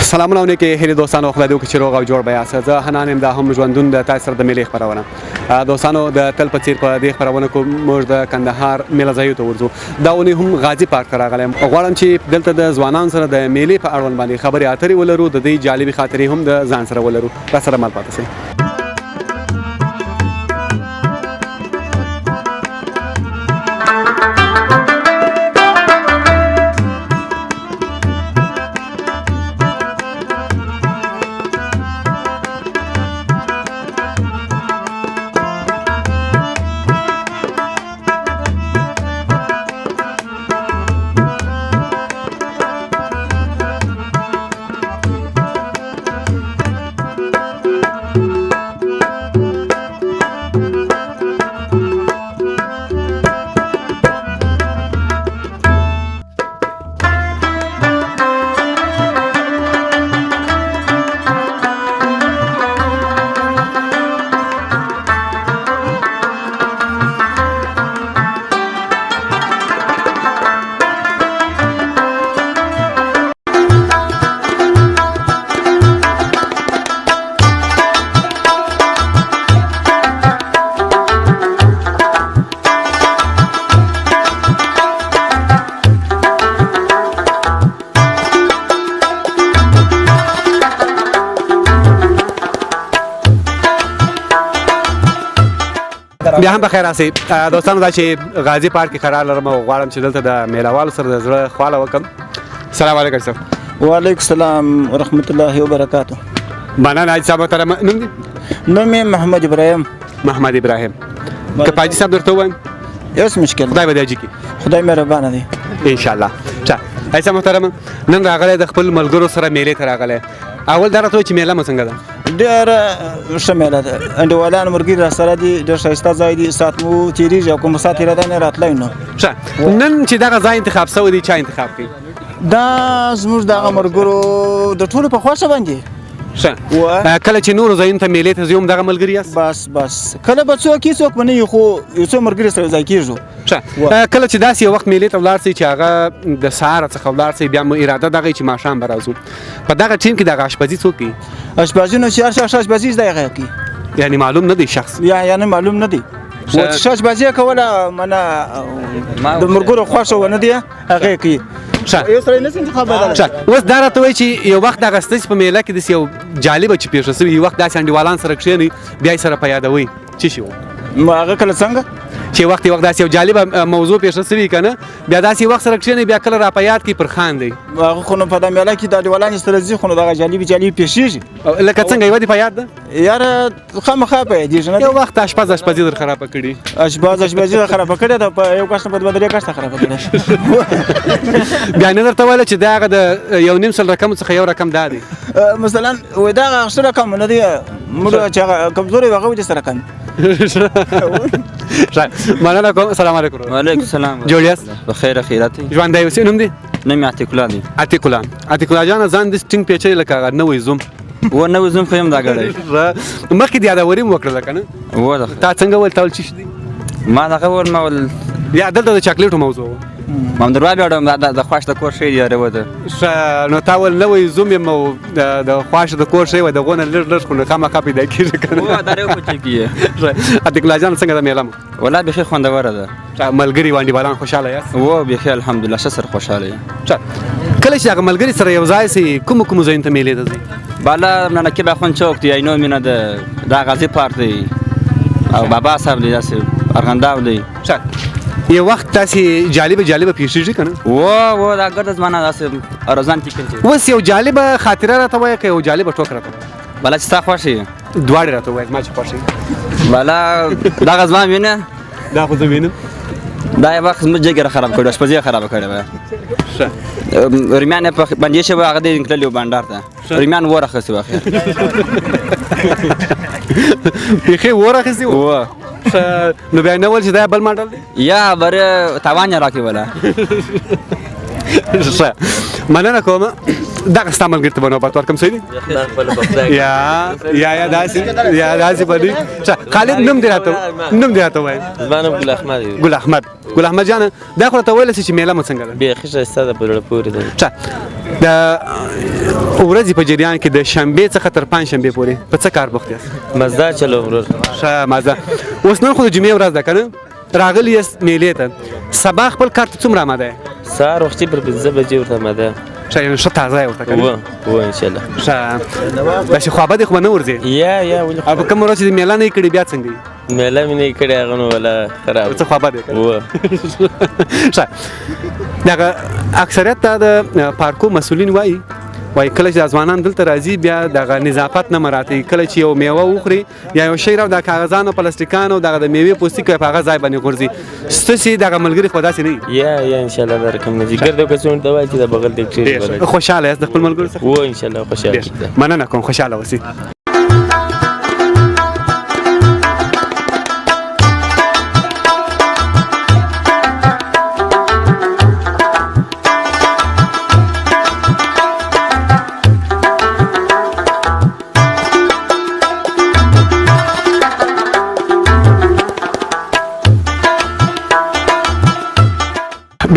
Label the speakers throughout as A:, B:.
A: سلامونه نیکې هیلې دوستانو خدای دې وکړي چې روغ او جوړ به یاست. زه حنان یم، دا هم ژوندون د تاسو سره د میلې خپرونه. دوستانو د تل په څیر په دې خپرونه کې موږ د کندهار میله ځایو ته ورځو. دا اونۍ هم غازي پارک ته راغلی یم. غواړم چې دلته د ځوانانو سره د میلې په اړوند باندې خبرې اترې ولرو، د دې جالبې خاطرې هم د ځان سره ولرو. راسره مل پاتې شئ. بیا هم بخیر راسئ دوستانو. دا چې غازي پارک کې قرار لرم او غواړم چې دلته د میله سره د زړه خواله وکړم. السلام علیکم صاحب.
B: وعلیکم السلام ورحمت الله وبرکاته.
A: مننه حاجي صاحب. محترم نوم دی؟
B: نوم یې محمد ابراهیم.
A: محمد ابراهیم. که په حاجي صاحب درته ووایم
B: هیڅ مشکل
A: خدای به دې اجر کړي.
B: خدای مهربانه دی
A: انشاءالله. حاجي صاحب محترم، نن راغلی د خپل ملګرو سره میلې ته راغلی. اول دا راته وایي چې میله مو څنګه ده؟
B: ډېره ښه میله ده. انډیوالان ملګري راسره دي، ډېر ښایسته ځای دی. ساعت مو تېرېږي او کوم ساعت تېرېدی نه راتلی نو
A: ښه. نن چې دغه ځای انتخاب شوی دی، چا انتخاب کوي؟
B: دا زموږ دغه ملګرو د ټولو په خوښه باندې.
A: ښه. کله چې نورو ځایونو ته میلې ته ځو هم دغه ملګري یاست؟
B: بس کله به څوک یې څوک به نه وي، خو یو څو ملګري سره ځای کېږو.
A: ښه. کله چې داسې یو وخت میلې ته ولاړ شئ چې هغه د سهاره څخه ولاړ شئ، بیا مو اراده دغه چې ماښام به راځو، په دغه ټیم کې دغه اشپزي څوک کوي؟
B: اشپزي نو چې هر شخص اشپزي زده هغه کوي.
A: یعنې معلوم نه دی شخص؟
B: یعنې معلوم نه دی. چې اشپزي یې کوله منه د ملګرو خوښه ونه دی هغه کوي. یو سړی نشي انتخاب بدل.
A: اوس دا راته وایي چې یو وخت دغه ستاسې په میله کې داسې یو جالبه چې پیښه شوې، یو وخت داسې انډیوالان سره کښېنئ بیا یې سره په یادوئ، څه شي و؟
B: هغه کله څنګه
A: چې وخت داسې یو جالبه موضوع پیښه شوې که نه، بیا داسې وخت سره کښېنئ بیا کله را په یاد کړئ پر خاندئ.
B: هغه خو نو په دا میله کې د انډیوالانو سره ځي، خو نو دغه جالبې پیښېږي.
A: لکه څنګه یوه دې په یاد ده؟
B: یاره خامخا په یادېږي نه.
A: یو وخت اشپزي در خرابه کړي.
B: اشپزي در خرابه کړې ده، په یو کس نه په دوه درې کس خرابه کړې.
A: بیا نه درته ویله چې د هغه د 1.5 رقم څخه یو رقم دا دی؟
B: مثلا وایي دغه ښه رقم نه دی، موږ چې هغه کمزوری هغه ودې سره رقم.
A: مننه کوم. السلام علیکم.
C: وعلیکم السلام.
A: جوړ یاست؟
C: بخیر خیرات.
A: ژوندی اوسئ. نوم دی؟
C: نوم یې عتیق الله دی.
A: عتیق الله. عتیق الله جانه ځان داسې ټینګ پیچلی لکه هغه نوی زوم.
C: نوی زوم خو یم دا ګړی.
A: مخکې دې یادوري مو وکړله که نه؟ تا څنګه ویل تا ول څه شي دی؟
C: ما دغه ویل ما ول
A: یا دلته د چاکلیټو موضوع وه.
C: مامدروا بیا د خوښ د کور شی دی یاره ده.
A: ښه. نو تا ول نوی زوم یم او د خوښ د کور شی وه، دغو نه لږ خو نو خامخا پیدا کېږي که نه؟
C: دا یو کوچک یې.
A: عتیق الله جان څنګه ده میله مو؟
C: والله بیخي خوندوره ده.
A: ملګري و انډیوالان خوشحاله یاست؟
C: بیخي الحمدلله ښه سره خوشحاله یم.
A: کله چې هغه ملګري سره یو ځای سئ، کومو ځایونو ته میلې ته ځئ؟
C: بالا ننکي اخوند چوک دی، عینو مینه ده، دا غازي پارک دی او بابا صاحب دی، داسې ارغنداو دی.
A: یو وخت داسې جالبه پیښېږي که نه؟
C: دا ګرده زمانه داسې ارزان تېکل.
A: اوس یو جالبه خاطره راته وایه که یو جالبه ټوک راته وایه؟
C: بالا چې ستا خوښ یې
A: دواړې راته ووایه، زما چې خوښ یې.
C: بالا دغه زما وینه
A: دا خو زه وینم.
C: دا یو وخت زموږ جګه خراب کړې، اشپزي یې خرابه کړې وه. رومیان یې په بندې شوی، هغه دې تللي و بانډار ته، رومیان اور اخیستي وو اخر.
A: بیخي اور اخیستي وو؟ نو بیا نه ویل چې دا بل ماډل دی؟
C: یا بره تاوان یې راکړې وله.
A: ښه. مننه کوم. دغه ستا ملګري ته به نوبت ورکړم صحیح دی یا داسې به دی خالد نوم دې راته ووایه
D: زما نوم ګل احمد
A: ګل احمد جانه دا خو راته ویلی سې چې میله مو څنګه ده
D: بیخي ښایسته ده په زړه پورې ده
A: د ورځې په جریان کې د شنبې څخه تر پنجشنبې پورې په څه کار بوخت یاست
D: مزدا چلو ورور
A: ښه مزه اوس نن خو د جمعې ورځ ده که نه راغلی یاست میلې ته سبا خپل کار ته څومره آماده یې
D: سهار وختي پر 5 بجې ورته آماده یم
A: ښه یعنې ښه تازه یې ورته که نه
D: اوه انشاءالله
A: ښه داسې خوابدې خو به نه ورځې
D: یا ولې
A: او په کومه ورځ چې میله نه یې کړې بیا څنګه یي
D: میله مې نه یې کړې هغه نو ولا خراب
A: څه خوابد یې
D: اوه
A: ښه دغه اکثریت ته د پارکو مسؤلین وایي کله چې د ځوانان دلته راځي بیا دغه نظافت نه مراعتوي کله چې یو میوه وخوري یا یو شی د کاغذانو پلاستیکانو دغه د میوې پوستکي په هغه ځای باندې غورځي ستاسې دغه ملګري خو داسې نه وي
D: یا انشاءالله دا رقم نه ځي ګرد کسونه ته وایي چې د بغل د کښې
A: خوشحاله یاست د خپل ملګرو څخه
D: اوه انشاءالله خوشحاله
A: مننه کوم خوشحاله اوسئ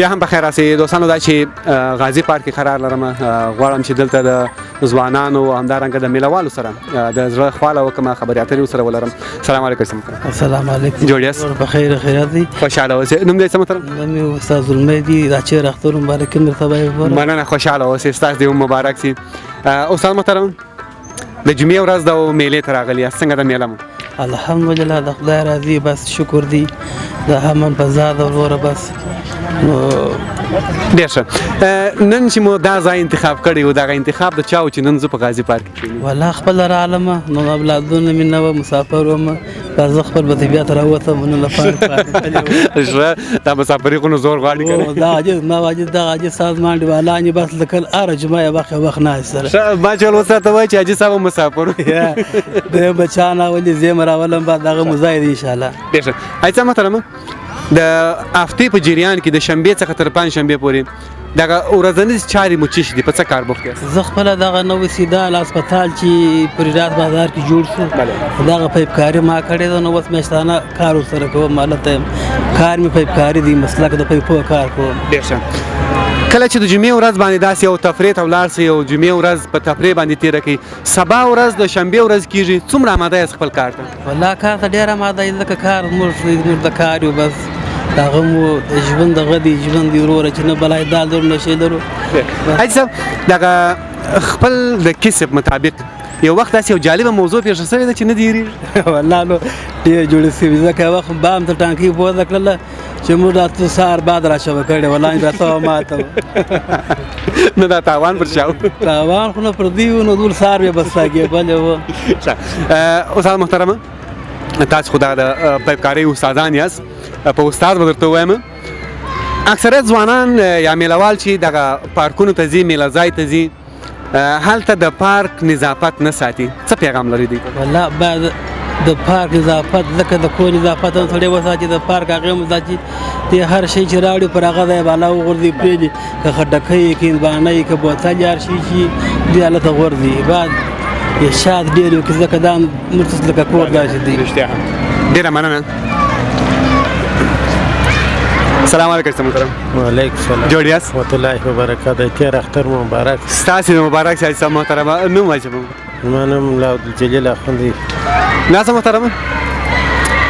A: بیا هم بخیر راسئ دوستانو دا چې غازی پارک کې قرار لرم غواړم چې دلته د ځوانانو او همدارنګه د میله والو سره د زړه خواله وکړم خبرې اترې ورسره ولرم سلام علیکم
E: السلام علیکم
A: جوړ یاست
E: بخیر خیرات دی
A: خوشحاله اوسئ نوم دې څه محترم
E: نوم استاد زلمی دی دا چې اختر مبارک مرته وایي
A: مننه خوشحاله اوسئ ستاسو دې مبارک سي استاد محترم د جمعې ورځ د میلې ته راغلي یاست څنګه د میله مو
E: الحمدلله د خدای راضي بس شکر دی د همن په زاد وروره بس
A: ډېر ښه نن چې مو دا ځای انتخاب کړی و دغه انتخاب د چا و چې نن زه په غازي پارک کې
E: والله خپل رالمه نو اولادونه مې نه وه مسافر وم زه خپل په طبیعت راوتم نو لپاره
A: ښه دا مسافري خو نو زور غواړي که
E: دا عاجز ما عاجز دغه عاجز سازمان ډیوالان یې بس لکل هره جمعه یې وخت ناست سره
A: ما چې ولوس راته وایي چې عاجز صاحب مسافر
E: د بچان اولې زیم راولم بعد دغه مزاید انشاءالله
A: ډېر ښه ایسا محترمه د هفتې په جریان کې د شنبې څخه تر پنجشنبې پورې دغه ورځنیز چارې مو څه دي په څه کار بوخت یاست
E: زه خپله دغه نوی سیدال هسپتال چې په ریاض بازار کې جوړ شو دغه پیپکاري ما کړې ده نو اوس میاشتانه کار ورسره کوم هلته یم کار مې پیپکاري دی مسلک د پیپو کار کوم
A: ډېر ښه کله چې د جمعې ورځ باندې داسې یو تفریح ته ولاړ سئ یو جمعې ورځ په تفریح باندې تېره کړئ سبا ورځ د شنبې ورځ کېږي څومره آماده یاست خپل کار ته
E: والله کار ته ډېر آماده یم ځکه کار موږ د کار یو بس هغه مو د ژوند دغه دی ژوند دی وروره چې نه بلای دال لرو نه شی لرو
A: حاجي صاحب دغه خپل د کسب مطابق یو وخت داسې یو جالبه موضوع پیښه شوې ده چې نه دي هېرېږي
E: والله نو ډېر جوړې سوي ځکه یو وخت بام ته ټانکۍ پورته کړله چې موږ راته سهار بعد راشوه کړې والله راته وه ماته
A: نو دا تاوان پر چا و
E: تاوان خو نه پر دوی و نو دول سهار بیا بس راګېبلې وه
A: استاد محترمه تاسو خو د پیپکارۍ استادان یاست په استاد به درته ووایم اکثریت ځوانان یا میلهوال چې دغه پارکونو ته ځي میله ځای ته ځي هلته د پارک نظافت نه ساتي څه پیغام لري دوی
E: والله باید د پارک نظافت ځکه د کور نظافت هم سړی وساتي د پارک هغې هم وساتي د هر شی چې راوړي پر هغه ځای بالا وغورځي پرېږدي که خټکی یې که هندواڼه یې که بوتل هر شي چې دې هلته غورځي بعد شات ډېر یو که ځکه دا مرتس لکه کور داسې دی
A: ډېره مننه سلام علیکم محترم
B: وعلیکم السلام
A: جوړ یاست
B: ورحمة الله وبرکاته تېر اختر مو مبارک
A: ستاسې مبارک شه حاجي صاحب محترمه نوم وایي چې
B: زما نوم لا عبدالجلیل اخوند دی
A: ناسه محترمه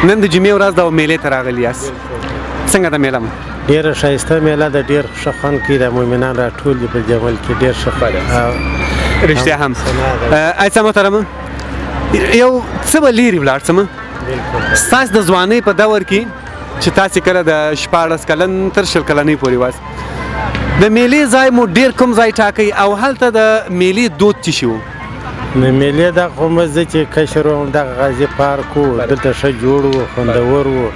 A: نن د جمعې ورځ د میلې ته راغلي یاست څنګه د میله مو
B: ډېره ښایسته میله ده ډېر ښه خوند کوي د مؤمنان راټول دي په جمل کې ډېر ښه خوند
A: رښتیا هم ایسا محترمه یو څه به لیرې ولاړ څه ستاسې د ځوانۍ په دور کې چې تاسې کله د 14 کلن تر 20 کلنۍ پورې واست د میلې ځای مو ډېر کوم ځای ټاکئ او هلته د میلې دود څه شي و
B: د میلې دغه خو زه چې کشر وم دغه غازي پارک و دلته ښه جوړ و خوندور و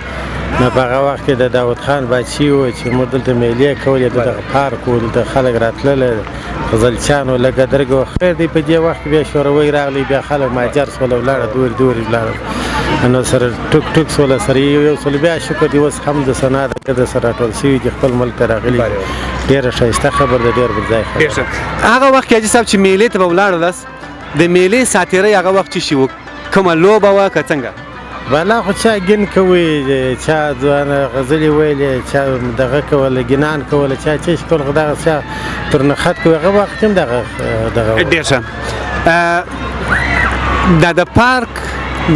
B: نو په هغه وخت کې د داود خان بچي و چې موږ دلته میلې کولې دغه پارک و دلته خلک راتلل غزلچان و لږه درګه خیر دی په دې وخت کې بیا شوروي راغلی بیا خلک مهاجر شول ولاړه دورې ولاړه نو سره ټوک ټوک سوله سره یو سل بیا شکر دی اوس هم د سنا د سره ټول شوي دي خپل ملک ته راغلي ډېره ښایسته خبر ده ډېر پر ځای
A: ډېر ښه. هغه وخت کې حاجي صاحب چې میلې ته به ولاړلاست د میلې ساتیرۍ هغه وخت چې شي وو کومه لوبه وه که څنګه؟
B: بالا خو چا ګین کوي چا ځوانه غزلې ویلې چا دغه کوله ګینان کوله چا چې کول خو دغه چا تر نخت کوي هغه وخت هم دغه
A: ډېر ښه. دا د پارک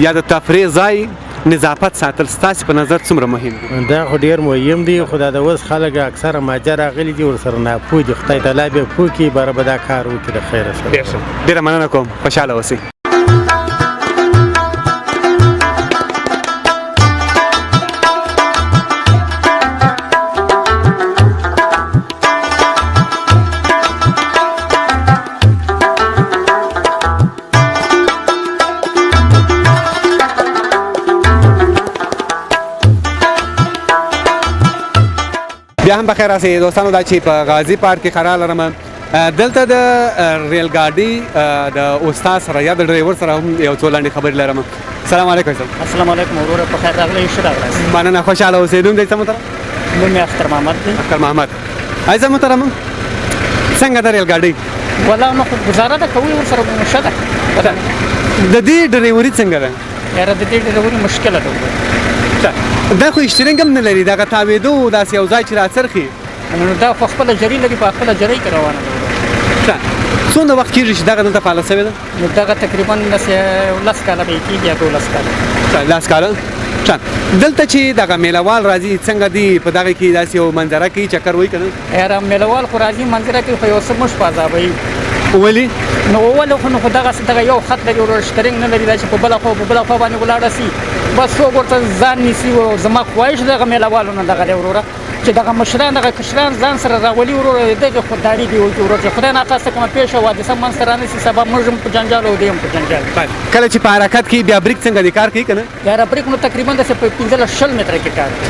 A: یا د تفریح ځای نظافت ساتل ستاسې په نظر څومره مهم دي؟
B: دا خو ډېر مهم دی خو دا د اوس خلک اکثره ماجه راغلي دي ورسره ناپوه دي خدای تعالی بیا پوه کړي باره به دا کار وکړي د خیره سره.
A: ډېر ښه. ډېره مننه کوم خوشحاله اوسئ. بیا هم بخیر راسئ دوستانو. دا چې په غازي پارک کې قرار لرم دلته د ریل ګاډي د استاد سره یا د ډرایور سره هم یو څو لنډې خبرې لرم. سلام علیکم.
F: السلام علیکم وروره په خیر راغلی ښه راغلاست.
A: مننه خوشحاله اوسئ. نوم دی څه محترم؟
F: نوم مې اختر محمد دی.
A: اختر محمد. عزیز محترم څنګه د ریل ګاډي؟
F: والله نو خو ګزاره ده کوي ورسره ښه ده.
A: د دې ډرایوري څنګه ده؟
F: یاره د دې ډرایوري مشکله ده.
A: دا خو اشترنګ هم نه لري دغه تاوېدو داسې یو ځای چې راڅرخي
F: نو دا خو خپله جري لري په خپله جرۍ کې روانه ده.
A: څومره وخت کېږي چې دغه دلته فعاله شوې ده؟
F: نو دغه تقریبا 10 کاله به یې کېږي یا 12 کاله.
A: 10 کاله. دلته چې دغه میلهوال راځي څنګه دي په دغه کې داسې یو منظره کوي چکر وایي که نه؟
F: یاره میلهوال خو راځي منظره کوي خو یو څه موږ په عذابوي.
A: ولې؟
F: نو ولې خو دغه یو خط لري ورور شترنګ نه لري دا چې په بله خوا باندې ولاړه سي بس څوک ورته ځان نیسي. زما خواهش دغه میلهوالو نه دغه دی وروره چې دغه مشران دغه کشران ځان سره راولي وروره دغه خودداري دي وکړي وروره چې خدای ناخواسته کومه پیښه حادثه منځته رانیسي سبا موږ هم په جنجال او دی هم په جنجال.
A: کله چې په حرکت کې بیا بریک څنګه دی کار کوي که نه؟
F: یاره بریک نو تقریبا داسې په 15-20 متره کې کار کوي.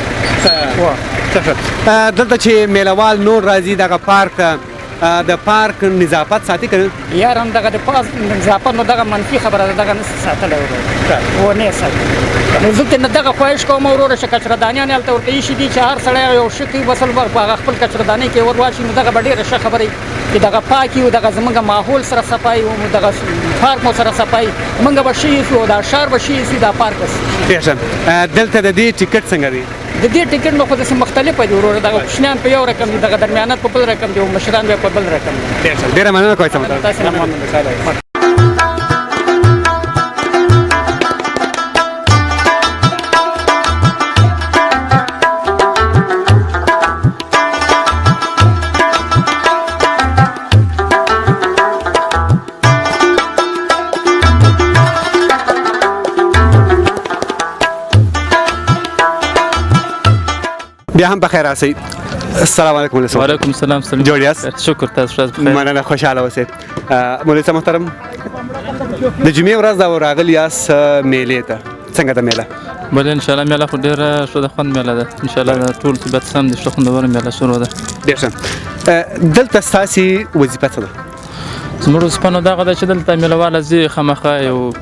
A: دلته چې میلهوال نور راځي دغه پارک ته د پارک نظافت ساتي که نه؟
F: یاره دغه د پارک نظافت نو دغه منفي خبره ده دغه نشي ساتلی وروره و نه ساتي. نو زه نه دغه خواهش کوم وروره چې کچردانیان هلته ورته ایښي دي چې هر سړی یو ښه کوي بس په هغه خپل کچردانۍ کې ور واچوي نو دغه به ډېره ښه خبره وي چې دغه پاک وي دغه زموږ ماحول سره صفایي وي دغه پارک مو سره صفایي موږ به ښه ایسو دا ښار به ښه ایسي دا پارک به
A: ډېر ښه. دلته د دې ټیکټ څنګه دی؟
F: د دې ټیکټ نو خو داسې مختلفه دي وروره دغه کوچنیان په یو رقم دي دغه درمیانات په بل رقم دي او مشران بیا په بل رقم دي.
A: ډېره مننه کوی څه مطلب
F: تاسې نه مننه.
A: بیا هم بخیر راسئ. السلام علیکم.
G: وعلیکم السلام.
A: جوړ یاست؟
G: شکر تاسو ښه بخیر.
A: مننه خوشحاله اوسئ. مولوي صاحب محترم د جمعې ورځ دا راغلي یاست میلې ته څنګه ده میله؟
G: بله انشاءالله میله خو ډېره ښه د خوند میله ده انشاءالله ټول طبیعت سم دي ښه خوندوره میله شروع ده.
A: ډېر ښه. دلته ستاسې وظیفه څه ده؟
G: زموږ وظیفه نو دغه ده چې دلته میلهواله ځي خامخا یو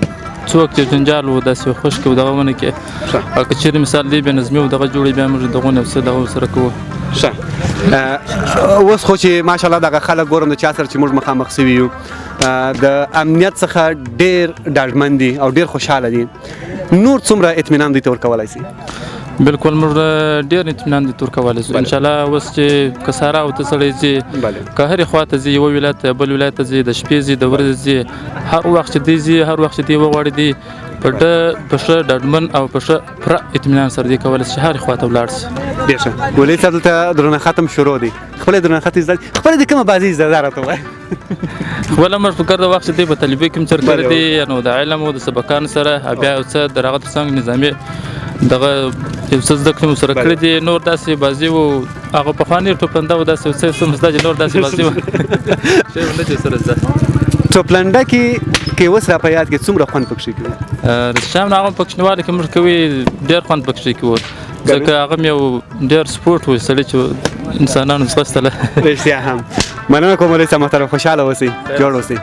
G: څوک چې جنجال و داسې خشک و دغه ونه کې او که چېرې مثال دی بې نظمي و دغه جوړي بیا موږ دغه ونه څه دغه ورسره کوو.
A: ښه. اوس خو چې ماشاءالله دغه خلک ګورم د چا سره چې موږ مخامخ سوي یو د امنیت څخه ډېر ډاډمن دي او ډېر خوشحاله دي. نور څومره اطمینان دوی ته ورکولی سي؟
G: بالکل موږ ډېر اطمینان دي ورکولی سو انشاءالله. اوس چې که ساره او ته سړی ځي که هرې خوا ته ځي یوه ولایت ته بل ولایت ته ځي د شپې ځي د ورځې ځي هر وخت چې دی ځي هر وخت چې دی وغواړي دی په ښه ډاډمن او په ښه پوره اطمینان سره دی کولی شي هرې خوا ته ولاړ شي.
A: ډېر ښه. ولید صاحب دلته درونه ختم شروع دی خپله درونه خط زده خپله د کومه بازي زده دا راته ووایه.
G: خپله موږ فکر د وخت چې دی په طالبي کې هم چر کړی دی نو د علم او د سبقانو سره بیا یو څه د هغه تر څنګ نظامي دغه یو څه زده کړې مو سره کړي دي نور داسې بازي و هغه پخواني ټوپلنده و داسې څه زده چې نور داسې بازي و شی نه چې سره زده.
A: ټوپلنده کې اوس را په یاد کې څومره خوند پکښې کوي؟
G: رښتیا هغه په کوچنیوالي کې موږ کوي ډېر خوند پکښې کوو ځکه هغه یو ډېر سپورټ و سړی چې انسانانو ځغستله.
A: رښتیا هم. مننه کوم مولوي صاحب محترم خوشحاله اوسئ جوړ اوسئ.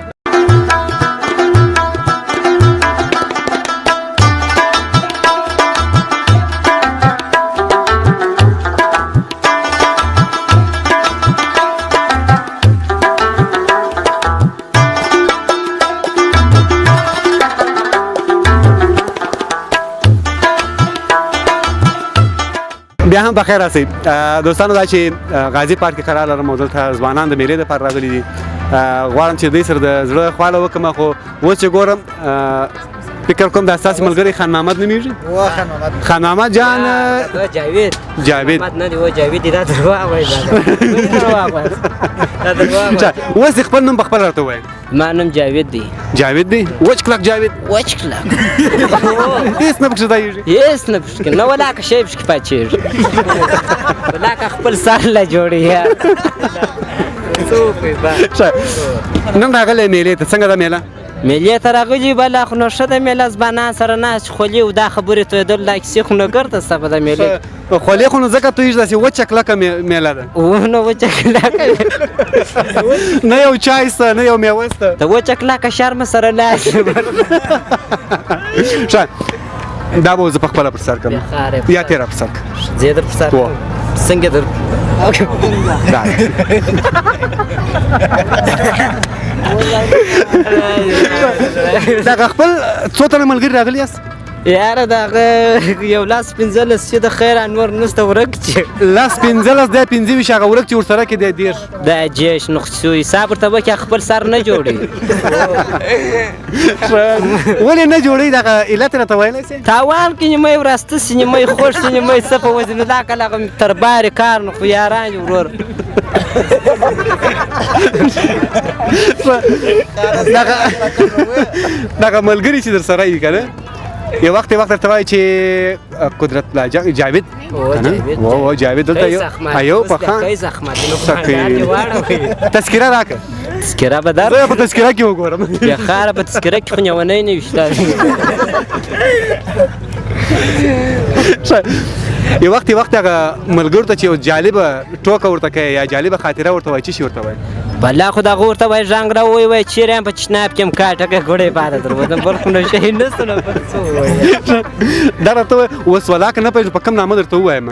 A: بیا هم بخیر راسئ دوستانو دا چې غازي پارک کې قرار لرم او دلته ځوانان د میلې دپاره راغلي دي غواړم چې دوی سره د زړه خواله وکړم خو اوس چې ګورم فکر کوم دا ستاسې ملګری خان محمد نومیږي خان محمد جان جاوید
H: نه دی و جاوید دا درواغ وایي
A: اچھا اوس د خپل نوم په خپل راته ووایه
H: ما نوم جاوید دی
A: جاوید دی وچ کلک جاوید
H: وچ کلک
A: هېڅ نه پکښې ځایږي
H: هېڅ نه پکښې نه ولاکه شی پکښې پاچېږي ولاکه خپل سر له جوړي
A: نن راغلی میلې ته څنګه ده میله
H: میلې ته راغلي بله خو نو ښه ده میله ځوانان سره ناست خولي او دا خبرې تویېدل دا کیسې خو نه ګرده سته په د میلې
A: خولې خو نو ځکه تویږي داسې وچه کلکه میله ده
H: نو وچه کلکه
A: نه یو چای سته نه یو میوه سته
H: د وچه کلکه شرمه سره لاس
A: ښه دا به زه په خپله پر سر کړم یا تېره پر سر کړه
H: زه یې در پر سر کړم څنګه در
A: دغه خپل څو تنه ملګري راغلي یاست
H: یاره دغه یو لاس 15 چې د خیر انور نسته ورک چې
A: لاس 15 دی 25 هغه ورک چې ورسره کې دی 10
H: دا جيش نقصو حساب ورته وکړي خپل سر نه جوړي
A: ولې نه جوړي دغه علت راته ویلی سې
H: تاوان کې نیمه وراسته سي نیمه خوش سي نیمه څه په وزن دا کله تر بار کار نو خو یاران ورور
A: دغه ملګري چې در سره یې که نه یو وخت درته وایي چې قدرت الله جاوید او جاوید دلته یو پخان تذکره راکړه
H: تذکره به در
A: زه په تذکره کې وګورم
H: بیا خاره په تذکره کې خو نیونی نه وي
A: یو وخت هغه ملګرو ته چې یو جالبه ټوکه ورته کوي یا جالبه خاطره ورته وایي څه شي ورته وایي
H: بله خو دغه ورته وایي ژانګ راووایي چیرې یم په چشناب کې یم کاټکه ګوډې پاته دروځم بل خو نه شی نسته نو بل څه ووایي
A: دا راته وایي اوس ولاکه نه پوهېږم په کوم نامه درته ووایم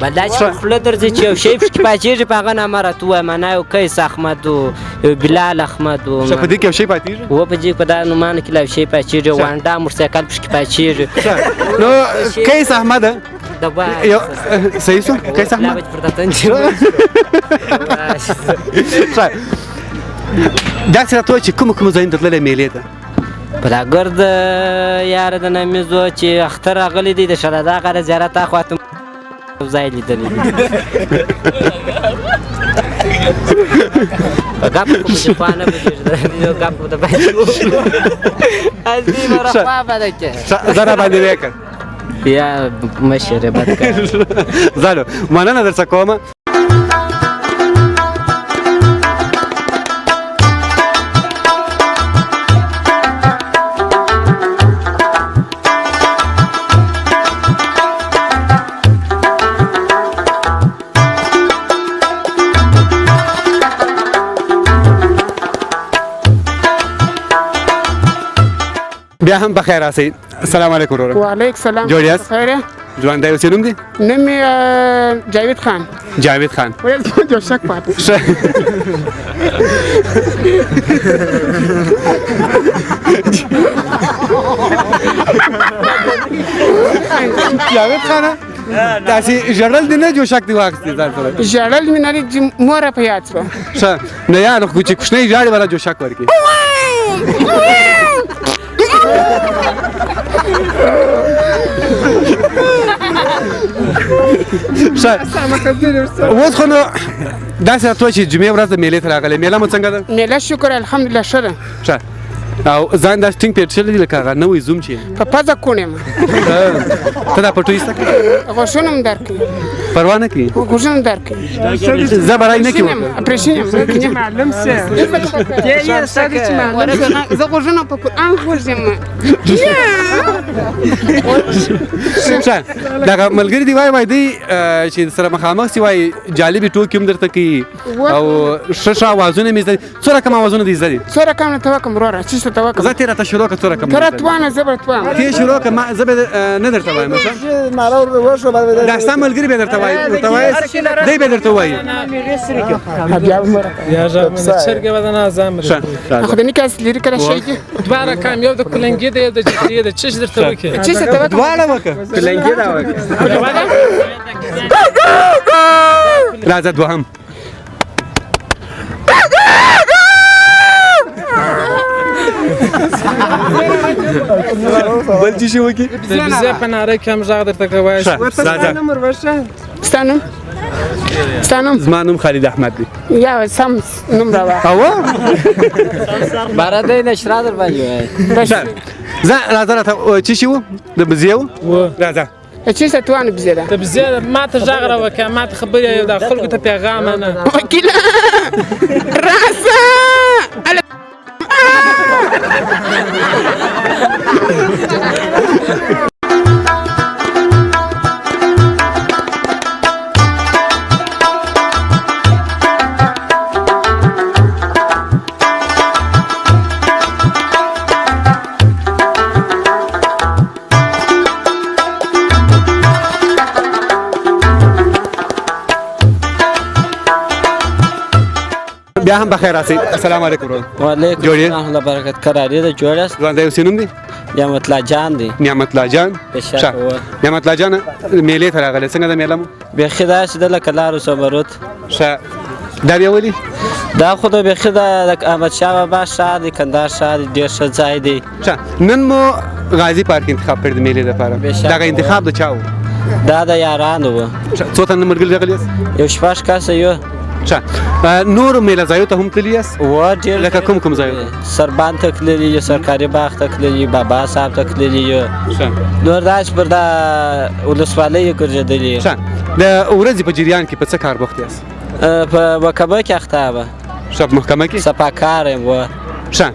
H: بله چې خوله درځي چې یو شی پکې پاتېږي په هغه نامه راته ووایم انا یو قیس احمد و یو بلال احمد و
A: په دې کې یو شی پاتېږي
H: و په دې په دا نومانو کې لا یو شی پاتېږي وانډا موټرسایکل پکې پاتېږي
A: نو قیس احمد صحیح شو قیس احمد داسې راته وایي چې کومو ځایونو ته تللی میلې ته
H: په دا ګرد یاره د نمیزو چې اختر راغلی دی د شهزاده غره زیارت اخواته ځای لیدلی دی ګپ کوم چې پانه بجې ګپ د باندې ازي مرخوا بده کې
A: زره باندې وکړ
H: یا مشره بدکار
A: زالو مننه درڅخه کوم بیا هم بخیر راسئ السلام علیکم ورور
I: وعلیکم السلام
A: جوړ یاست
I: خیر
A: ژوندی اوسې نوم دی
I: نوم یې جاوید خان
A: جاوید خان
I: ولې جوشک پاتې
A: جاوید خان داسې ژړل دي نه جوشک دي واخیستې ځان سره
I: ژړل مې نه چې موره په یاد شوه
A: ښه نه یاره خو چې کوچنی ژاړي والا جوشک ورکړي اوس خو نو داسې راته وایي چې جمعې ورځ د میلې ته راغلی میله مو څنګه ده
I: میله شکر الحمدلله ښه ده
A: ښه او ځان داسې ټینګ پیټ شوی دی لکه هغه نوی زوم چې
I: په پزه کوڼ یم
A: ته دا پټو ایسته کړه
I: غوښونه هم درکوي
A: پروا نه کوي
I: غوښونه هم درکوي
A: زه برای نه کوم
I: اپریشن یم معلوم سه زه غوښونه په قرآن خوږ یم
A: دغه ملګري دی وایي دی چې سره مخامخ سي وایي جالبې ټوکې هم درته کوي او ښه ښه اوازونه مې زده دي څو رقم اوازونه دې زده دي
I: څو رقم ته وکړم وروره څه ته وکړم
A: زه تیره ته شروع کړه څو رقم
I: ته راتوانه زه به راتوانه
A: ته شروع کړه ما زه به نه درته وایم ښه دا ستا ملګري به درته وایي ورته وایې دی به درته وایي
I: بیا به مو راته
B: چرګ بدن اعظم
I: خو د نیکه اصلي لري کله شی دي
B: دواره کام یو د کلنګي دی د جدي د چش درته وکي
I: چې څه ته وکړم
A: دواړه وکړه کلنګي دا وکړه راځه دوهم بل چې شو کی
B: د بيزه په ناره کم ژغ درته کوي
I: ستانم ستانم
A: زما نوم خالد احمد دی
I: یا سم نوم را واه
A: او
H: برادر نشرا در باندې
A: زه راځه راته چې شو د بزیو راځه
I: چې څه توانه بزیدا
B: د بيزه ما ته ژغ را وکه ما ته خبرې یو د خلکو ته پیغام نه
I: وکیل راسه
A: بیا هم بخیر راسئ السلام علیکم
H: وعلیکم
A: جوړې؟
H: السلام الله برکت کراری د جوړس
A: ځوان دی اوسې نوم دی
H: نعمت الله جان دی
A: نعمت الله جان
H: بشک
A: ښه نعمت الله جان میلې ته راغلی څنګه د میله مو
H: بیخي داسې د لکه لارو سمروت
A: ښه دا بیا ولې
H: دا خو د بیخي د احمد شاه بابا ښار دی کندهار ښار دی ډېر ښه ځای دی
A: ښه نن مو غازي پارک انتخاب کړی د میلې لپاره
H: بشک.
A: دغه انتخاب د چا و
H: دا د یارانو و
A: څو تنه ملګري راغلي یاست
H: یو شپږ کسه یو
A: ښه نور میله ځایو ته هم تللي یاست
H: و ډېر
A: لکه کوم ځایو
H: سربان ته تللي یو سرکاري باغ ته تللي بابا صاحب ته تللي یو
A: ښه
H: نور داسې پر دا ولسوالۍ یې ګرځېدلي
A: ښه د ورځې په جریان کې په څه کار بوخت یاست
H: په وکبه کې اخته به
A: ښه په محکمه کې
H: سپاکار یم و
A: ښه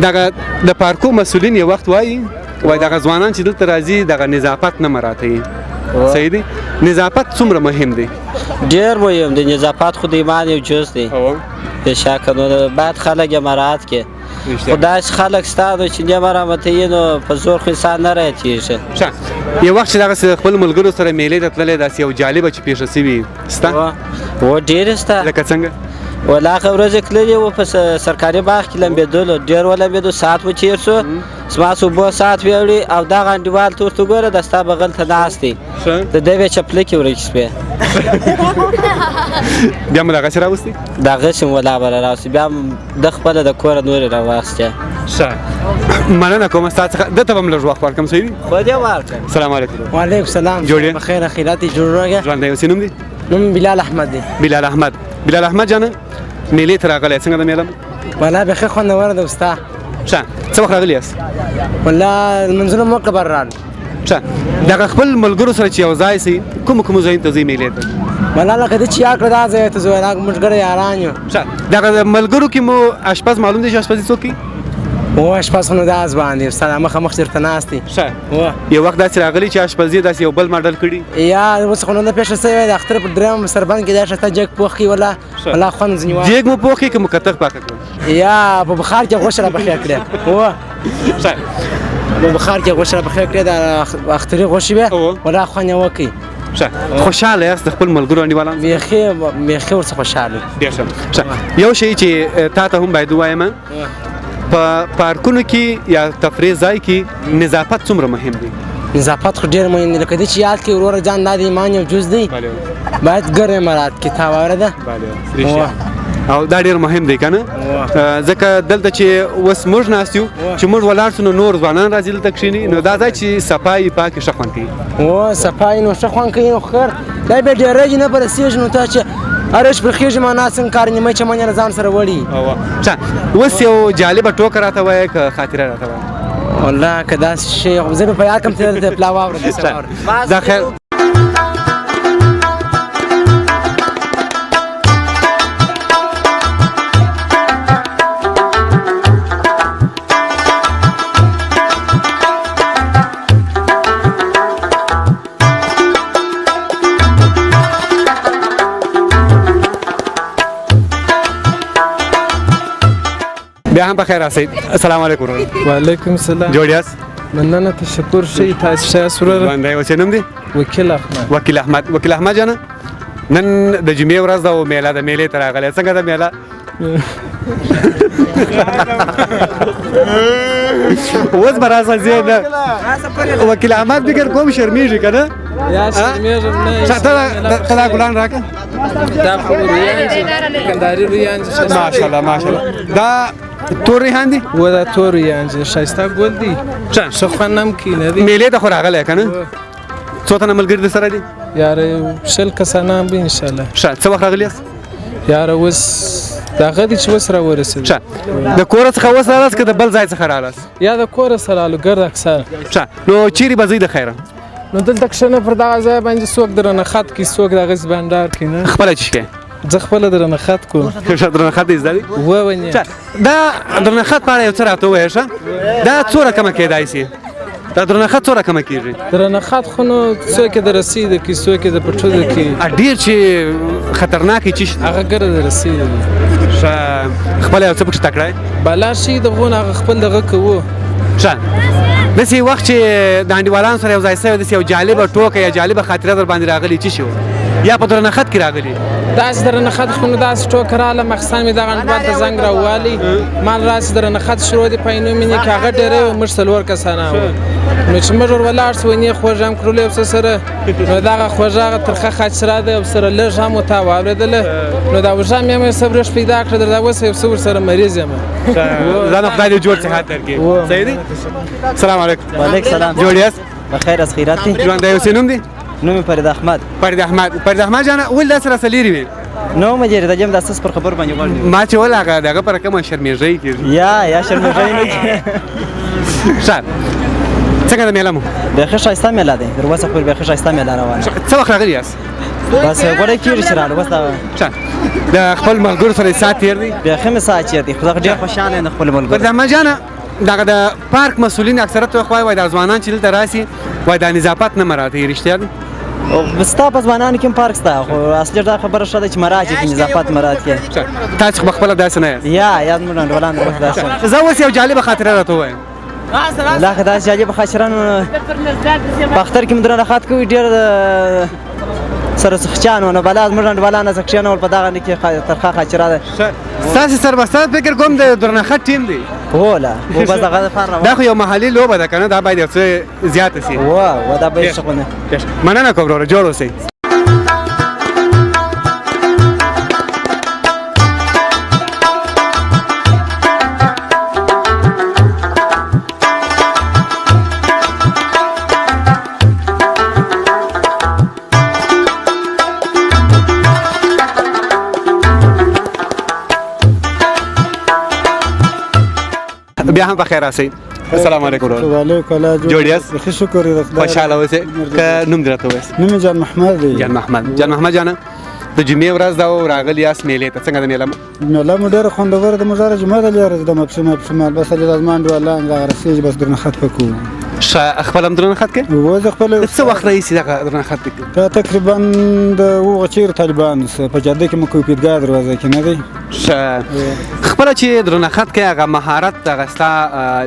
A: دغه د پارکو مسؤلین یو وخت وایي دغه ځوانان چې دلته راځي دغه نظافت نه مراعتوي صحیح دی نظافت څومره مهم دی
H: ډېر مهم دی نظافت خو د ایمان یو جز دی بېشکه نو باید خلک یې مراعت کړي خو داسې خلک ستا نو چې نه مراعتوي نو په زور خو انسان نه رایتېږي
A: ښه یو وخت چې دغسې خپل ملګرو سره میلې ته تللی داسې یو جالبه چې پیښه سوي سته
H: و ډېرې سته
A: لکه څنګه
H: ولا هغه ورځ تللي وو په سرکاري باغ کې لمبېدلو ډېر ولمبېدو ساعت مو تېر شو زما صبح ساعت ویوړي او دغه انډیوال ته ورته ګوره د ستا بغل ته ناست دی د ده بیا چپلکې ورکې شوې
A: بیا مو دغسې راوستي
H: دغسې م ولا به راوستې بیا د خپله د کوره نورې راواخیستې
A: ښه مننه کوم ستا څخه دته به م لږ وخت ورکړم صحیح دي
H: خو دې ورکړه
A: السلام علیکم
J: وعلیکم السلام
A: جوړ یې
J: بخیر خیرات یې جوړ راغی
A: ژوند دی اوسې نوم دی
J: نوم بلال احمد دی
A: بلال احمد بلال احمد جانه میلې ته راغلی څنګه د میله
J: والله بیخي خوندوره ده ستا
A: ښه څه وخت راغلی یاست
J: والله لمونځونه مو وکړه بر راغلو
A: ښه دغه خپل ملګرو سره چې یو ځای سئ کومو ځایونو ته ځئ میلې ته
J: والله لکه دې چې یاد کړه دا ځای ته ځو دا موږ ګډه یاران یو
A: ښه دغه ملګرو کې مو اشپز معلوم دی چې اشپزي څوک کوي
J: و اشپز خو نو دا ځوان دی ستا مخامخ درته ناست دی
A: ښه یو وخت داسې راغلی چې اشپزي داسې یو بل ماډل کړي
J: یا اوس خو نو د پیښه سوی د اختر په درېیم سربند کې دا شته جګ پوخ کړي والله خوند ځینې وایي
A: جګ مو پوخ کړي که مو کتغ پاکه کړل
J: یا په بخار کې غوښه را پخې کړې و
A: ښه
J: په بخار کې غوښه را پخې کړې د اختري غوښې وې والله خوند یې وکړي
A: ښه خوشحاله یاست د خپل ملګرو انډیوالانو
J: بیخي ورڅخه خوشحاله
A: ډېر ښه یو شی چې تا ته هم باید ووایم په پارکونو کې یا تفریح ځای کې نظافت څومره مهم دی
J: نظافت خو ډېر مهم دی لکه دې چې یاد کړې وروره ځان دا د ایمان یو جز دی باید ګرم مراعات کړي تا واورېده
A: او دا ډېر مهم دی که نه ځکه دلته چې اوس موږ ناست یو چې موږ ولاړ سو نو نور ځوانان راځي دلته کښېني نو دا ځای چې صفایي پاکې ښه خوند کوي
J: و صفایي نو ښه خوند کوي نو خیر دا بیا ډېرېږي نه به رسېږي نو تا چې هر شپه خېږي ما ناست یم کار نیمه چمن یې له ځان سره وړي
A: ښه اوس یو جالبه ټوکه راته وایه که خاطره راته وایه
J: والله که داسې شی زه مې په یاد کړم چې د پلا واوره
A: دا خیر بیا هم په خیر راسئ. السلام علیکم ورور.
K: وعلیکم السلام.
A: جوړ یاست؟
K: مننه تشکر شي تاسو ښه یاست ورور؟
A: ژوندی اوسې. نوم دې؟
K: وکیل احمد.
A: وکیل احمد. وکیل احمد جانه نن د جمعې ورځ ده او میله ده، میلې ته راغلی. څنګه ده میله؟ اوس به راسه ځې نه وکیل احمد فکر کوم شرمېږي که نه؟
K: یا شرمېږم نه.
A: ته دا ګلان راکړه.
K: دا خو رویان دي، کندهاري رویان دي.
A: ماشاءالله ماشاءالله. دا تور ریحان دي؟
K: و دا تور رویان دي، ښایسته ګل دي، ښه خوند هم کوي نه دي.
A: میلې ته خو راغلی که نه؟ څو تنه ملګري درسره دي؟
K: یاره 100 کسان هم به انشاءالله.
A: ښه څه وخت راغلي یاست؟
K: یاره اوس دغه دي چې اوس راورسېدل.
A: ښه د کوره څخه اوس راغلاست که د بل ځای څخه راغلاست؟
K: یا د کوره سره رالو ګرد اکثر.
A: ښه نو چیرې به ځئ د خیره؟
K: نو دلته کښېنه پر دغه ځای باندې څوک درنه خط کړي، څوک دغسې بانډار کړي نه.
A: خپله چی شکې؟
K: زه خپله درنه خط کوم.
A: ښه درنه خط دې زده دي؟
K: وونې
A: دا درنه خط په اړه یو څه راته ووایه ښه. دا څو رقمه کېدای شي؟ دا درنه خط څو رقمه کېږي؟
K: درنه خط خو نو څوک یې د رسیده کړي، څوک یې د پټو ده کړي.
A: ډېر چې خطرناکې چی شته
K: هغه ګرده د رسیده دي.
A: ښه خپله یو څه پکې تکړه یې؟
K: بالا شي دغه نه هغه خپل دغه کوو.
A: ښه داسې وخت چې د انډیوالانو سره یو ځای شوی داسې یو جالبه ټوکه یا جالبه خاطره در باندې راغلي چی شي و؟ یا په درنه خط کې راغلي؟
K: داسې درنه خط خو نو داسې ټوکه راغله، مخصن مې دغه انډیوال ته زنګ راووالي، مال راسې درنه خط شروع دي پینو مینې کې هغه ډېری وو، موږ 4 کسانه وو. نو چې موږ ور ولاړ سو ونې خوږ هم کړلو یو څه سره، نو دغه خوږه هغه ترخه خاچره ده او سره لږ هم ورته واورېدله، نو دا وږه مې هم یو څه برېښ پیدا کړه، در دا اوس یو څه ورسره مریض یم.
A: ځان خدای دې جوړ صحت درکړي. صحیح دی؟ السلام علیکم.
H: وعلیکم السلام.
A: جوړ یاست؟
H: بخیر از خیرات دي.
A: ژوندی اوسې. نوم دې؟
H: نوم مې فرید احمد.
A: فرید احمد. فرید احمد جانه ولې داسې راسه لرې وې؟
H: نو مې جېرې د جم د اساس پر خبر باندې غواړم.
A: ما چې ول هغه دغه پر کومه شرمېږئ کېږي.
H: یا شرمېږئ نه کېږي.
A: ښه څنګه د میله مو؟
H: بیخي ښایسته میله دی، تر اوسه پورې بیخي ښایسته میله روانه.
A: څه وخت راغلي یاست؟
H: بس غوړی کېږي چې رالو بس دا.
A: ښه د خپل ملګرو سره یې ساعت تېر دی؟
H: بیخي مې ساعت تېر دی، خو زه ډېر خوشحاله یم د خپلو ملګرو.
A: فرید احمد جانه دغه د پارک مسؤلین اکثرت وخت وایي دا ځوانان چې دلته راسي وایي دا نظافت نه مراعتوي، رښتیا دی؟
H: ستا په ځوانانو کې هم پارک شته، خو اصلي دا خبره ښه ده چې مراعت کړي، نظافت مراعت کړي.
A: تاسو خو پخپله داسې نه یاست؟
H: یا زموږ انډیوالان اوس داسې.
A: زه اوس یو جالبه خاطره راته ووایم.
H: والله که داسې جالبه خاطره نو په اختر کې مو درنه خط کوي، ډېر سره سخچانو نو بلا زموږ انډیوالان څه کښېنول په دغه کې ترخه خاطره ده.
A: ستاسې سربستان فکر کوم د درنه خط ټیم دی؟
H: هو لا هو بس دغه لپاره
A: دا خو یو محلي لوبه ده که نه؟ دا باید یو څه زیاته سي.
H: و دا باید ښه خونه.
A: مننه کوم وروره، جوړ اوسئ. بیا هم په خیر راسئ. السلام علیکم ورور.
L: وعلیکم السلام.
A: جوړ یاست؟
L: ښه شکر دی.
A: خوشحاله اوسئ. که نوم دې راته ووایاست؟
L: نوم مې جان محمد دی.
A: جان محمد. جان محمد جانه د جمعې ورځ ده او راغلي یاست میلې ته. څنګه د میله مو؟
L: میله مو ډېره خوندوره ده. موږ هره جمعه د لرې د ماپښین بس د زما انډیوالان دغه رسېږي بس درنه خط به کوو.
A: ښه خپله هم درنه خط کوې؟
L: و زه خپله.
A: څه وخت راهیسې دغه درنه خط کوې؟
L: دا تقریبا د هغو چیرې طالبانو څه په جاده کې مو کوپیدګاه دروازه کې نه دی.
A: ښه خپله چې درنه خط کوې هغه مهارت هغه ستا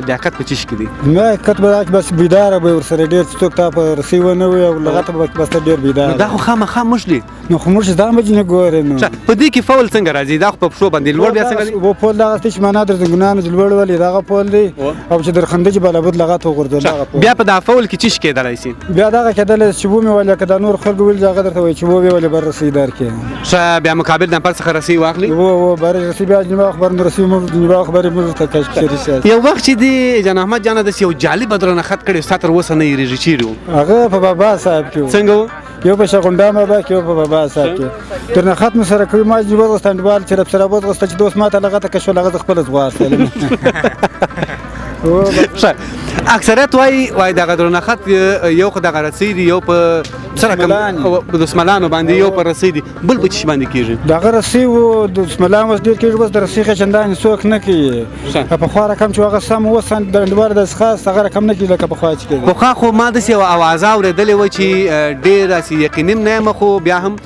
A: لیاقت په څه کې دی؟
L: لیاقت به دا چې بس بیداره به ورسره ډېر چې څوک تا په رسۍ ونه وي او لغته به بس ته ډېر بیداره.
A: دا خو خامخا موږ دي.
L: نو خو موږ دا بجې نه ګورې نو.
A: په دې کې فول څنګه راځي؟ دا خو په پښو باندې لوړ بیا څنګه دی؟
L: و پول دغه چې معنا در زنګنانو چې لوړ ولې دغه پول دی او چې در خندجې بلابود لغت وغورځول دغه پول.
A: بیا په دا فول کې څه کېدلی شي؟
L: بیا دغه کېدلی چې ومې ولې که دا نور خلکو ویل هغه درته وایي چې ومې ولې بر رسۍ درکړې.
A: ښه بیا مقابل نفر څخه رسۍ واخلي؟
L: و بر رسۍ بیا نیمه خبر نو رسۍ موږ نیمه خبرې موږ ته کشکري.
A: یو وخت چې دی جان احمد جانه داسې یو جالبه درنه خط کړی ستا تر اوسه نه هېرېږي، چیرې و؟
L: هغه په بابا صاحب کې و.
A: څنګه و؟
L: یو په شغونډا بابا کې یو په بابا صاحب کې. درنه خط مو سره کوي ما جوړ غوښته انډیوال چې رب سره وغوښته چې دوست ما ته لغته کښول هغه خپله زغواستلم.
A: ښه اکثریت وایي دغه درنه خط یو خو دغه رسۍ دي، یو په څه رقم په دسملانو باندې، یو په رسۍ دي، بل په څه باندې کېږي؟
L: دغه رسۍ و دسملان اوس ډېر کېږي، اوس د رسۍ خچندانې څوک نه کوي. پخوا رقم چې هغه سم اوس د انډیوال د خاص هغه رقم نه کېږي لکه پخوا چې کېږي.
A: پخوا خو ما داسې یوه اوازه اورېدلې وه چې ډېر داسې یقیني نه یم، خو بیا هم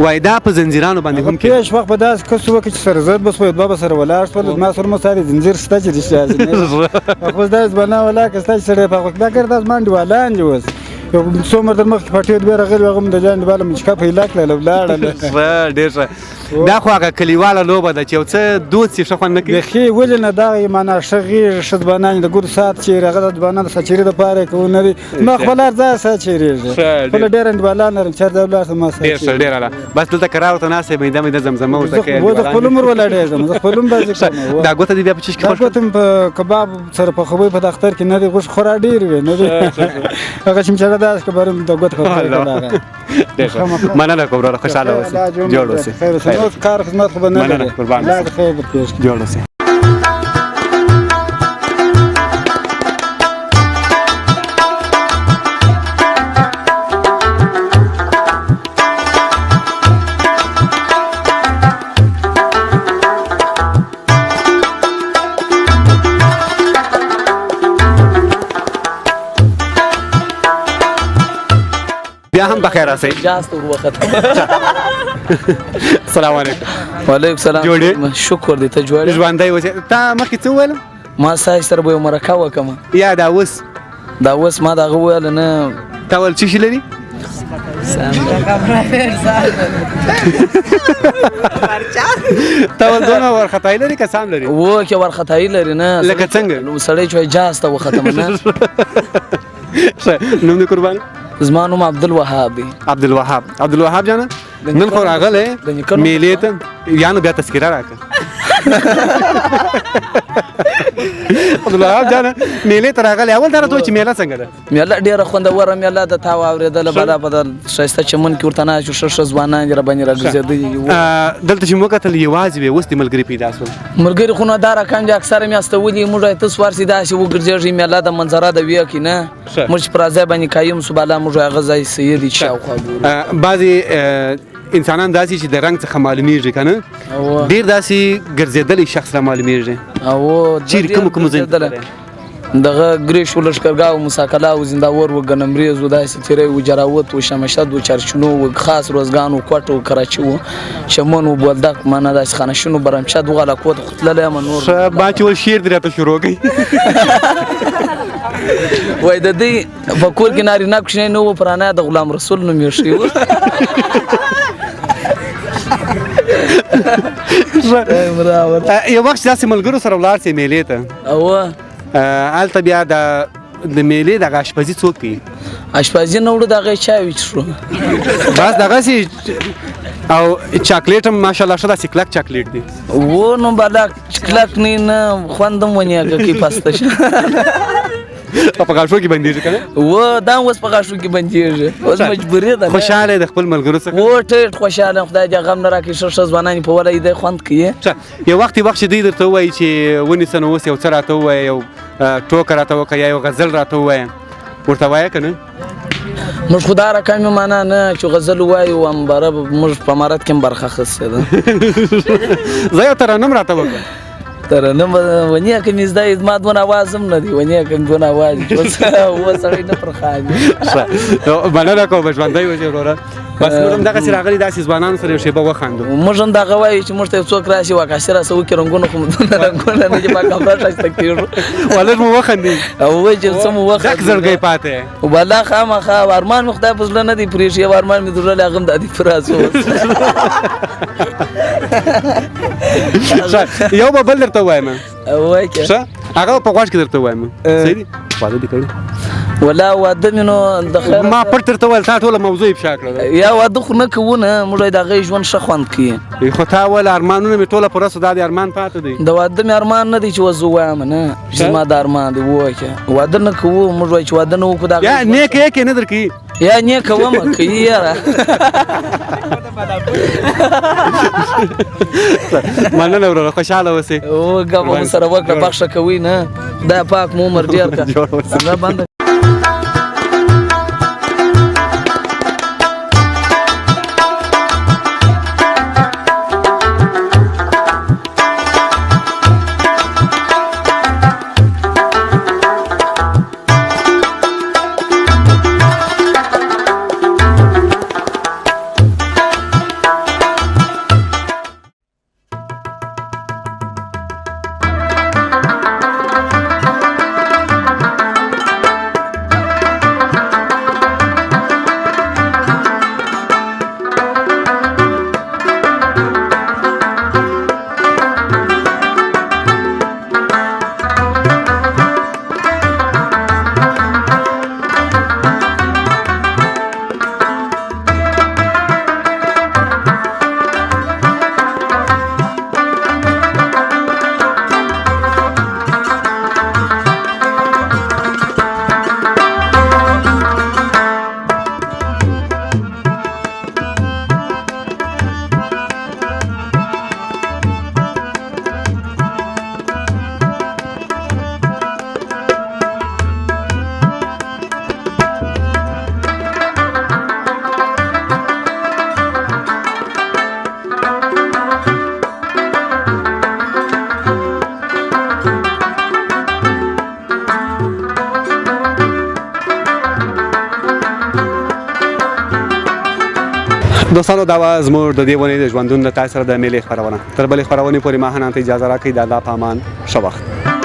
A: وای دا په زنجیرانو باندې هم کې
L: پیش وخت به داسې کس وکړي چې سره زد بس وای دوه به سره ولاړ شول ما سره مو ساري زنجیر شته چې رښتیا خو داسې به نه ولاړ که ستا چې سړی په دا کړ داسې ما انډیوالان دي اوس یو څو مرده مخکې پټې دوی راغلي هغه هم د جان انډیواله منچکا پیدا کړله ولاړله
A: ډېر ښه دا خو هغه کلیواله لوبه ده چې یو څه دود سي ښه خوند نه کوي
L: بیخي ولې نه دغه معنا ښه غېږ ښه ځوانان د ګور ساعت چیرې هغه د ځوانانو ساچري دپاره یې کوو نه دي ما خپله هر ځای ساعت چیرېږي خپله ډېر انډیوالان لرم چې هر ځای ولاړ شم ما
A: ډېر ښه ډېر اعلی بس دلته کرا ورته ناست یې میده میده زمزمه ورته کوي
L: زه خپل عمر ولاړېږم زه خپل عمر داسې کوم
A: دا ګوته دې بیا په چیش کې
L: دا ګوته مې په کباب سره پخوی په دختر کې نه دی غوښې خورا ډېرې وې نه دی هغه چې مچړه داسې که بارم د ګوته خبره
A: مننه کوم وروره خوشحاله اوسئ جوړ اوسئ
L: خیر اوسئ نو کار خدمت خو به نه لري
A: قربان
L: الله دې خیر درپېښ کړي
A: جوړ اوسئ بیا هم بخیر راسئ
M: جاست ور وخت
A: السلام علیکم
M: وعلیکم السلام
A: جوړې
M: شکر دې ته جوړې
A: ژوندی اوسې تا مخکې څه وویل
M: ما ستا سره به یو مرکه وکړم
A: یا دا اوس
M: ما دغه وویل نه
A: تا ویل څه شي لري تا ول دونه ورختای لري که سم لري
M: و کې ورختای لري نه
A: لکه څنګه
M: سړی چې جاست وختم نه
A: نوم دې قربان
M: زما نوم عبدالوهاب دی
A: عبدالوهاب جانه نن خو راغلی میلې ته یا نو بیا تذکره راکړه عبدالوهاب جانه میلې ته راغلی اول دا راته وایي چې میله څنګه ده
M: میله ډېره خوندوره میله ده تا واورېدله بله بدل ښایسته چمن کې ورته ناست شو ښه ځوانان دي راباندې راګرځېدلي
A: دلته چې مو کتل یوازې وې اوس دې ملګري پیدا شول
M: ملګري خو نو دا رقم دي اکثره مې استولي موږ ته سوارسي داسې وګرځېږي میله د منظره د ویه کې نه موږ چې پر ځای باندې قایم سو بالا موږ هغه ځای سید دي شاوخوا ګورو
A: بعضې انسانان داسې چې د رنګ څخه معلومیږي که نه ډېر داسې ګرځېدلی شخص را معلومیږي چیرې کومو ځای
M: دغه ګریش و لشکرګاه و مساکلا و زنداور و ګنمریز و داسې تیری و جراوت و شمشد و چرچنو و خاص روزګان و کوټ و کراچي و شمون و بولدک معنا داسې خانشین و برمشد و غلاکوت خو تللی یم نور
A: ما چې ول شعر دې راته شروع کړي
M: وای د دې په کور کې نارینه کوچنی نه و پرانه د غلام رسول نوم یې ښي و
A: یو وخت داسې ملګرو سره ولاړ سئ میلې ته هلته بیا د میلې دغه اشپزي څوک کوي
M: اشپزي نه وړو دغه چای وڅښو
A: بس دغسې او چاکلیټ هم ماشاءالله ښه داسې کلک چاکلیټ دی
M: و نو بالا کلک نه خوند هم ونیږه کې پسته شه
A: په غاښو کې بندېږي که نه
M: و دا اوس په غاښو کې بندېږي اوس مجبوري ده
A: خوشحاله د خپل ملګرو څخه
M: و ډېر خوشحاله خدای دې غم نه راکړي ښه ښه ځوانان په وله دی خوند کوي
A: یو وخت چې دوی درته ووایي چې ونیسه نو اوس یو څه راته ووایه یو ټوکه راته وکړه یا یو غزل راته ووایه ورته وایه که نه
M: موږ خو دا رقم یې معنا نه چې غزل ووایو امباره موږ په امارت کې هم برخه اخیستې ده
A: زه یو ترنم راته وکړه
M: ترنم ونیه که مې زده زما دونه اواز هم نه دی ونیه که مې دونه اواز و سړی نه پر خاندي
A: مننه کوم ژوندی اوسې وروره بس موږ هم دغسې راغلي داسې ځوانانو سره یو شېبه وخاندو
M: موږ هم دغه وایو چې موږ ته یو څوک راشي واکاسي راسه وکړي رنګونه خو دونه رنګونه نه چې په کمره ښایسته کېږو
A: ولږ مو وخندي
M: او وایي چې څه مو وخندي
A: ډک زړګی پاتې
M: والله خامخا ارمان مې خدای په زړه نه دی پرېښي یو ارمان مې زړه هغه هم د عادي فراز
A: یو به بل درته ووایم
M: وایي که
A: ښه هغه په غوږ کې درته ووایم صحیح دي واده دې کړی
M: ولا واده مې نو د خیر
A: ما پټ درته وویل تا ټوله موضوع یې افشا کړه
M: یا واده خو نه کوو نه موږ د هغې ژوند ښه خوند کوي
A: خو تا وویل ارمانونه مې ټوله پوره سو دا د ارمان پاته دی
M: د واده مې ارمان نه دی چې اوس زه ووایم نه چې زما د ارمان دی ووایه واده نه کوو موږ وایو چې واده نه وکړو د
A: یا نیکه یې کې نه درکوي
M: یا نیکه ومه کوي یاره
A: مننه وروره خوشحاله اوسئ
M: ګپ مو سره وکړه بخښه کوي نه دا پاک مو عمر ډېر کړه
A: دوستانو دا وه زموږ د دې ونې د ژوندون د تاسو سره د میلې خپرونه تر بلې خپرونې پورې ما هنان ته اجازه راکړئ د الله په امان ښه وخت